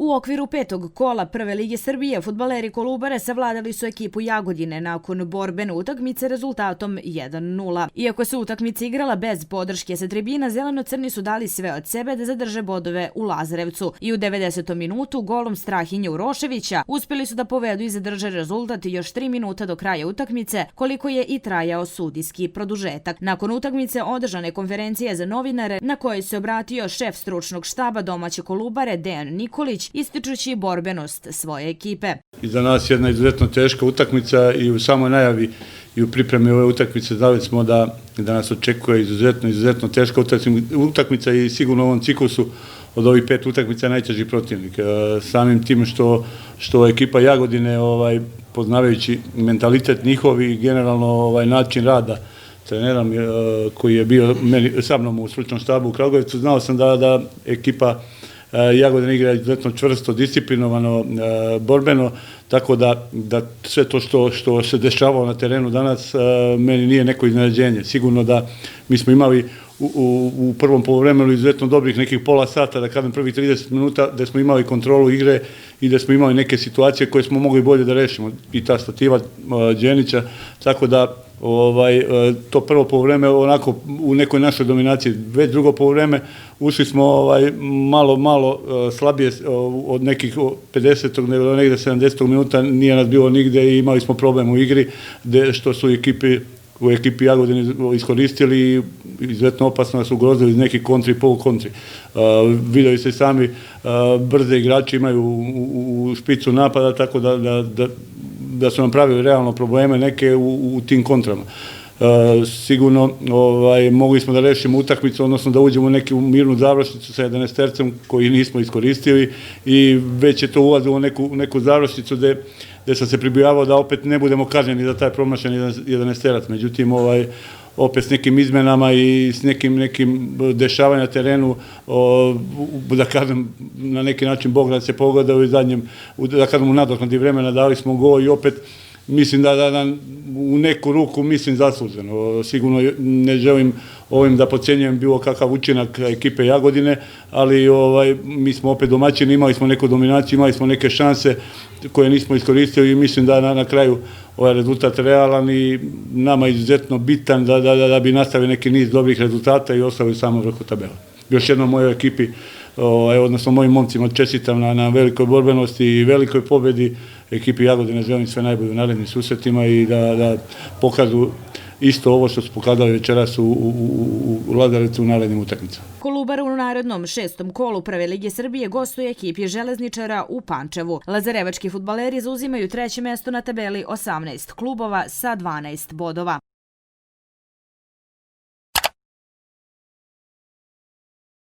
U okviru petog kola Prve lige Srbije fudbaleri Kolubare savladali su ekipu Jagodine nakon borbene utakmice rezultatom 1:0. Iako se utakmica igrala bez podrške sa tribina, zeleno-crni su dali sve od sebe da zadrže bodove u Lazarevcu i u 90. minutu golom Strahinje Uroševića uspjeli su da povedu i zadrže rezultat još 3 minuta do kraja utakmice, koliko je i trajao sudijski produžetak. Nakon utakmice održane konferencije za novinare na kojoj se obratio šef stručnog štaba domaće Kolubare Dejan Nikolić, ističući borbenost svoje ekipe. Za nas jedna izuzetno teška utakmica i u samoj najavi i u pripremi ove utakmice znali smo da nas očekuje izuzetno teška utakmica i sigurno u ovom ciklusu od ovih 5 utakmica najteži protivnik. Samim tim što ekipa Jagodine, poznavajući mentalitet njihov i generalno način rada trenera koji je bio sa mnom u stručnom štabu u Kragujevcu, znao sam da ekipa Jagodina igra izuzetno čvrsto, disciplinovano, borbeno, tako da sve to što se dešavalo na terenu danas meni nije neko iznenađenje. Sigurno da mi smo imali u prvom poluvremenu izuzetno dobrih nekih pola sata, da kažem prvih 30 minuta, da smo imali kontrolu igre i da smo imali neke situacije koje smo mogli bolje da rešimo. I ta stativa Đenića, tako da to prvo poluvreme onako u nekoj našoj dominaciji. Već drugo poluvreme ušli smo malo slabije od nekih 50. nego do negde 70. minuta, nije nas bilo nigde i imali smo problem u igri, što su u ekipi Jagodine iskoristili i izuzetno opasno su ugrozili iz nekih kontri i polukontri. Videli ste sami, brze igrači imaju u špicu napada, tako da su nam pravili realno probleme neke u tim kontrama. Sigurno mogli smo da rešimo utakmicu, odnosno da uđemo u neku mirnu završnicu sa 11-tercem koji nismo iskoristili i već je to ulazilo u neku završnicu gde sam se pribojavao da opet ne budemo kažnjeni za taj promašen 11-terac. Međutim, opet s nekim izmenama i s nekim dešavanja na terenu, da kažem, na neki način Bog nas je pogledao i zadnjem, da kažem, u nadoknadi vremena dali smo gol i opet mislim da u neku ruku mislim zasluženo. Sigurno ne želim ovim da podcenjujem bilo kakav učinak ekipe Jagodine, ali mi smo opet domaćini, imali smo neku dominaciju, imali smo neke šanse koje nismo iskoristili i mislim da na kraju ovaj rezultat realan i nama izuzetno bitan da bi nastavili neki niz dobrih rezultata i ostali samo vrhu tabela. Još jednom mojoj ekipi, odnosno mojim momcima čestitam na velikoj borbenosti i velikoj pobedi. Ekipi Jagodine želim sve najbolje u narednim susretima i da pokažu isto ovo što su pokazali večeras u Lazarevcu u narednim utakmicama. Kolubara u narednom 6. kolu Prve lige Srbije gostuje ekipi Železničara u Pančevu. Lazarevački fudbaleri zauzimaju 3. mesto na tabeli 18 klubova sa 12 bodova.